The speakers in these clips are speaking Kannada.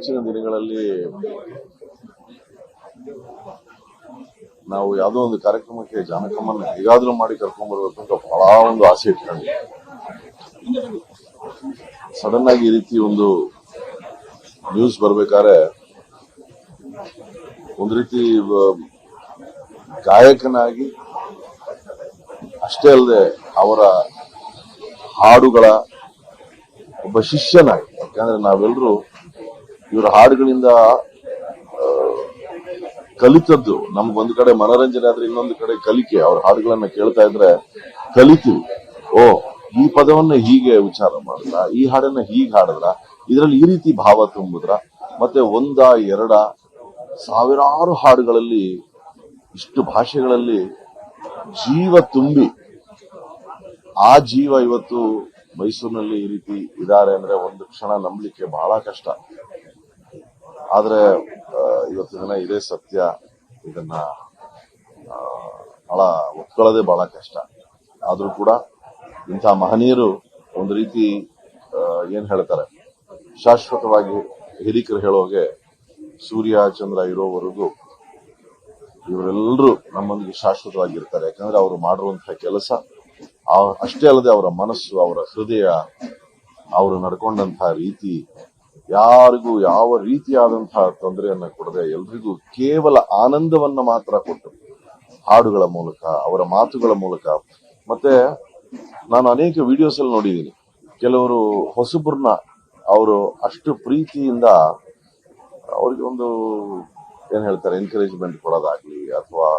ಇತ್ತೀಚಿನ ದಿನಗಳಲ್ಲಿ ನಾವು ಯಾವುದೋ ಒಂದು ಕಾರ್ಯಕ್ರಮಕ್ಕೆ ಜಾನಕಮ್ಮನ್ನ ಹೇಗಾದ್ರೂ ಮಾಡಿ ಕರ್ಕೊಂಡ್ ಬರ್ಬೇಕು ಅಂತ ಬಹಳ ಒಂದು ಆಸೆ ಇಟ್ಕೊಂಡ್ವಿ. ಸಡನ್ ಆಗಿ ಈ ರೀತಿ ಒಂದು ನ್ಯೂಸ್ ಬರ್ಬೇಕಾದ್ರೆ ಒಂದು ರೀತಿ ಗಾಯಕನಾಗಿ ಅಷ್ಟೇ ಅಲ್ಲದೆ ಅವರ ಹಾಡುಗಳ ಒಬ್ಬ ಶಿಷ್ಯನಾಗಿ, ಯಾಕಂದ್ರೆ ನಾವೆಲ್ಲರೂ ಇವರ ಹಾಡುಗಳಿಂದ ಕಲಿತದ್ದು. ನಮ್ಗೊಂದು ಕಡೆ ಮನೋರಂಜನೆ ಆದ್ರೆ ಇನ್ನೊಂದು ಕಡೆ ಕಲಿಕೆ. ಅವ್ರ ಹಾಡುಗಳನ್ನ ಕೇಳ್ತಾ ಇದ್ರೆ ಕಲಿತೀವಿ. ಓ, ಈ ಪದವನ್ನ ಹೀಗೆ ಉಚ್ಚಾರ ಮಾಡಿದ್ರ, ಈ ಹಾಡನ್ನ ಹೀಗೆ ಹಾಡಿದ್ರ, ಇದರಲ್ಲಿ ಈ ರೀತಿ ಭಾವ ತುಂಬಿದ್ರ, ಮತ್ತೆ ಒಂದ ಎರಡ ಸಾವಿರಾರು ಹಾಡುಗಳಲ್ಲಿ ಇಷ್ಟು ಭಾಷೆಗಳಲ್ಲಿ ಜೀವ ತುಂಬಿ ಆ ಜೀವ ಇವತ್ತು ಮೈಸೂರಿನಲ್ಲಿ ಈ ರೀತಿ ಇದ್ದಾರೆ ಅಂದ್ರೆ ಒಂದು ಕ್ಷಣ ನಂಬಲಿಕ್ಕೆ ಬಹಳ ಕಷ್ಟ. ಆದ್ರೆ ಇವತ್ತಿನ ದಿನ ಇದೇ ಸತ್ಯ. ಇದನ್ನ ಬಹಳ ಒಪ್ಕೊಳ್ಳೋದೇ ಬಹಳ ಕಷ್ಟ. ಆದ್ರೂ ಕೂಡ ಇಂಥ ಮಹನೀಯರು ಒಂದು ರೀತಿ ಏನ್ ಹೇಳ್ತಾರೆ, ಶಾಶ್ವತವಾಗಿ ಹಿರಿಕರು ಹೇಳೋಗೆ ಸೂರ್ಯ ಚಂದ್ರ ಇರೋವರೆಗೂ ಇವರೆಲ್ಲರೂ ನಮ್ಮೊಂದಿಗೆ ಶಾಶ್ವತವಾಗಿರ್ತಾರೆ. ಯಾಕಂದ್ರೆ ಅವರು ಮಾಡಿರುವಂತಹ ಕೆಲಸ ಅಷ್ಟೇ ಅಲ್ಲದೆ ಅವರ ಮನಸ್ಸು, ಅವರ ಹೃದಯ, ಅವರು ನಡ್ಕೊಂಡಂತಹ ರೀತಿ ಯಾರಿಗೂ ಯಾವ ರೀತಿಯಾದಂತಹ ತೊಂದರೆಯನ್ನ ಕೊಡದೆ ಎಲ್ರಿಗೂ ಕೇವಲ ಆನಂದವನ್ನ ಮಾತ್ರ ಕೊಟ್ಟು ಹಾಡುಗಳ ಮೂಲಕ, ಅವರ ಮಾತುಗಳ ಮೂಲಕ. ಮತ್ತೆ ನಾನು ಅನೇಕ ವಿಡಿಯೋಸ್ ಅಲ್ಲಿ ನೋಡಿದ್ದೀನಿ, ಕೆಲವರು ಹೊಸಬ್ರನ್ನ ಅವರು ಅಷ್ಟು ಪ್ರೀತಿಯಿಂದ ಅವ್ರಿಗೆ ಒಂದು ಏನ್ ಹೇಳ್ತಾರೆ ಎನ್ಕರೇಜ್ಮೆಂಟ್ ಕೊಡೋದಾಗ್ಲಿ ಅಥವಾ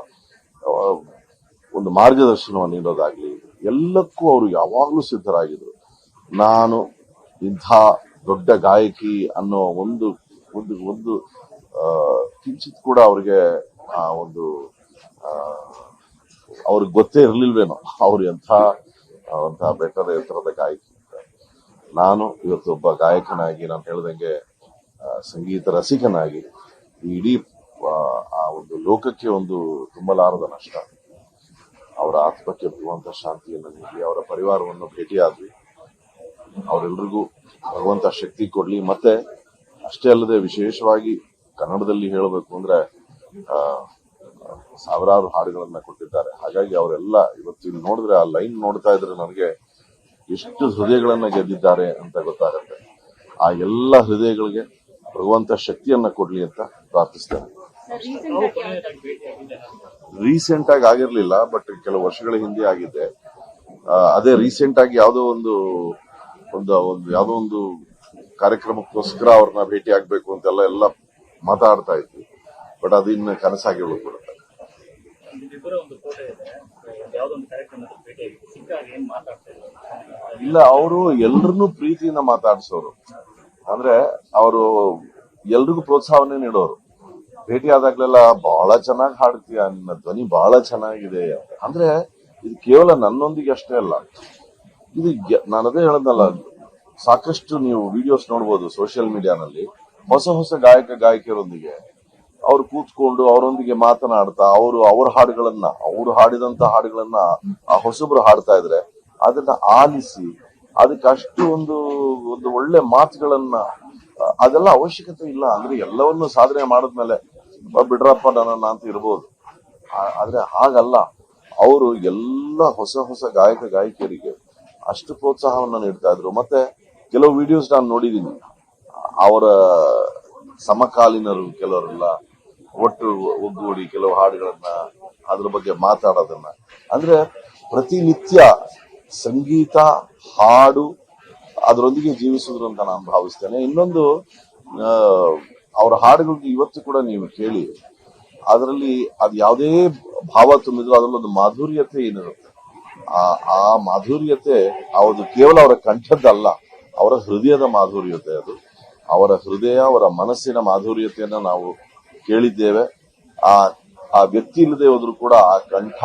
ಒಂದು ಮಾರ್ಗದರ್ಶನವನ್ನು ನೀಡೋದಾಗ್ಲಿ, ಎಲ್ಲಕ್ಕೂ ಅವರು ಯಾವಾಗ್ಲೂ ಸಿದ್ಧರಾಗಿದ್ರು. ನಾನು ಇಂಥ ದೊಡ್ಡ ಗಾಯಕಿ ಅನ್ನೋ ಒಂದು ಒಂದು ಒಂದು ಕಿಂಚಿತ್ ಕೂಡ ಅವ್ರಿಗೆ ಆ ಒಂದು ಅವ್ರಿಗೆ ಗೊತ್ತೇ ಇರ್ಲಿಲ್ವೇನೋ ಅವ್ರು ಎಂಥ ಬೆಟ್ಟದ ಎತ್ತರದ ಗಾಯಕಿ. ನಾನು ಇವತ್ತು ಒಬ್ಬ ಗಾಯಕನಾಗಿ, ನಾನು ಹೇಳ್ದಂಗೆ ಸಂಗೀತ ರಸಿಕನಾಗಿ ಇಡೀ ಆ ಒಂದು ಲೋಕಕ್ಕೆ ಒಂದು ತುಂಬಲಾರದ ನಷ್ಟ. ಅವರ ಆತ್ಮಕ್ಕೆ ಭಗವಂತ ಶಾಂತಿಯನ್ನು ನೀಡಿ, ಅವರ ಪರಿವಾರವನ್ನು ಭೇಟಿಯಾದ್ವಿ. ಅವರೆಲ್ಲರಿಗೂ ಭಗವಂತ ಶಕ್ತಿ ಕೊಡ್ಲಿ. ಮತ್ತೆ ಅಷ್ಟೇ ಅಲ್ಲದೆ ವಿಶೇಷವಾಗಿ ಕನ್ನಡದಲ್ಲಿ ಹೇಳಬೇಕು ಅಂದ್ರೆ ಸಾವಿರಾರು ಹಾಡುಗಳನ್ನ ಕೊಟ್ಟಿದ್ದಾರೆ. ಹಾಗಾಗಿ ಅವರೆಲ್ಲ ಇವತ್ತು ಇಲ್ಲಿ ನೋಡಿದ್ರೆ, ಆ ಲೈನ್ ನೋಡ್ತಾ ಇದ್ರೆ ನನಗೆ ಎಷ್ಟು ಹೃದಯಗಳನ್ನ ಗೆದ್ದಿದ್ದಾರೆ ಅಂತ ಗೊತ್ತಾಗುತ್ತೆ. ಆ ಎಲ್ಲ ಹೃದಯಗಳಿಗೆ ಭಗವಂತ ಶಕ್ತಿಯನ್ನ ಕೊಡ್ಲಿ ಅಂತ ಪ್ರಾರ್ಥಿಸ್ತೇನೆ. ರೀಸೆಂಟ್ ಆಗಿ ಆಗಿರ್ಲಿಲ್ಲ, ಬಟ್ ಕೆಲವು ವರ್ಷಗಳ ಹಿಂದೆ ಆಗಿದ್ದೆ. ಅದೇ ರೀಸೆಂಟ್ ಆಗಿ ಯಾವುದೋ ಒಂದು ಕಾರ್ಯಕ್ರಮಕ್ಕೋಸ್ಕರ ಅವ್ರನ್ನ ಭೇಟಿ ಆಗ್ಬೇಕು ಅಂತೆಲ್ಲ ಮಾತಾಡ್ತಾ ಇದ್ವಿ. ಬಟ್ ಅದು ಇನ್ನು ಕನಸಾಗಿ ಉಳ್ಕೊಡುತ್ತೆ. ಇಲ್ಲ, ಅವರು ಎಲ್ರನ್ನೂ ಪ್ರೀತಿಯಿಂದ ಮಾತಾಡ್ಸೋರು. ಅಂದ್ರೆ ಅವರು ಎಲ್ರಿಗೂ ಪ್ರೋತ್ಸಾಹವನ್ನೇ ನೀಡೋರು. ಭೇಟಿ ಆದಾಗ್ಲೆಲ್ಲ ಬಹಳ ಚೆನ್ನಾಗಿ ಹಾಡ್ತೀಯ, ನಿನ್ನ ಧ್ವನಿ ಬಹಳ ಚೆನ್ನಾಗಿದೆ. ಅಂದ್ರೆ ಇದು ಕೇವಲ ನನ್ನೊಂದಿಗೆ ಅಷ್ಟೇ ಅಲ್ಲ, ಇದು ನಾನದೇ ಹೇಳದ್ನಲ್ಲ, ಸಾಕಷ್ಟು ನೀವು ವಿಡಿಯೋಸ್ ನೋಡ್ಬೋದು ಸೋಷಿಯಲ್ ಮೀಡಿಯಾನಲ್ಲಿ. ಹೊಸ ಗಾಯಕಿಯರೊಂದಿಗೆ ಅವ್ರು ಕೂತ್ಕೊಂಡು ಅವರೊಂದಿಗೆ ಮಾತನಾಡ್ತಾ ಅವ್ರು ಹಾಡಿದಂತ ಹಾಡುಗಳನ್ನ ಆ ಹೊಸಬ್ರು ಹಾಡ್ತಾ ಇದ್ರೆ ಅದನ್ನ ಆಲಿಸಿ ಅದಕ್ಕೆ ಅಷ್ಟು ಒಂದು ಒಳ್ಳೆ ಮಾತುಗಳನ್ನ, ಅದೆಲ್ಲ ಅವಶ್ಯಕತೆ ಇಲ್ಲ. ಅಂದ್ರೆ ಎಲ್ಲವನ್ನೂ ಸಾಧನೆ ಮಾಡಿದ್ಮೇಲೆ ಬಿಡ್ರಪ್ಪ ನನ್ನ ಅಂತ ಇರ್ಬೋದು. ಆದ್ರೆ ಹಾಗಲ್ಲ, ಅವರು ಎಲ್ಲ ಹೊಸ ಗಾಯಕಿಯರಿಗೆ ಅಷ್ಟು ಪ್ರೋತ್ಸಾಹವನ್ನ ನೀಡ್ತಾ ಇದ್ರು. ಮತ್ತೆ ಕೆಲವು ವಿಡಿಯೋಸ್ ನಾನು ನೋಡಿದೀನಿ, ಅವರ ಸಮಕಾಲೀನರು ಕೆಲವರೆಲ್ಲ ಒಟ್ಟು ಒಗ್ಗೂಡಿ ಕೆಲವು ಹಾಡುಗಳನ್ನ ಅದ್ರ ಬಗ್ಗೆ ಮಾತಾಡೋದನ್ನ, ಅಂದ್ರೆ ಪ್ರತಿನಿತ್ಯ ಸಂಗೀತ ಹಾಡು ಅದರೊಂದಿಗೆ ಜೀವಿಸಿದ್ರು ಅಂತ ನಾನು ಭಾವಿಸ್ತೇನೆ. ಇನ್ನೊಂದು, ಅವರ ಹಾಡುಗಳಿಗೆ ಇವತ್ತು ಕೂಡ ನೀವು ಕೇಳಿ, ಅದರಲ್ಲಿ ಅದು ಯಾವುದೇ ಭಾವ ತುಂಬಿದ್ರು ಅದರಲ್ಲೊಂದು ಮಾಧುರ್ಯತೆ ಏನಿರುತ್ತೆ. ಆ ಮಾಧುರ್ಯತೆ ಅದು ಕೇವಲ ಅವರ ಕಂಠದ್ದಲ್ಲ, ಅವರ ಹೃದಯದ ಮಾಧುರ್ಯತೆ. ಅದು ಅವರ ಹೃದಯ, ಅವರ ಮನಸ್ಸಿನ ಮಾಧುರ್ಯತೆಯನ್ನ ನಾವು ಕೇಳಿದ್ದೇವೆ. ಆ ವ್ಯಕ್ತಿ ಇಲ್ಲದೆ ಹೋದ್ರು ಕೂಡ ಆ ಕಂಠ,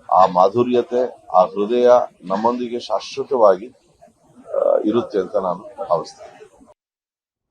ಆ ಮಾಧುರ್ಯತೆ, ಆ ಹೃದಯ ನಮ್ಮೊಂದಿಗೆ ಶಾಶ್ವತವಾಗಿ ಇರುತ್ತೆ ಅಂತ ನಾನು ಭಾವಿಸ್ತೇನೆ.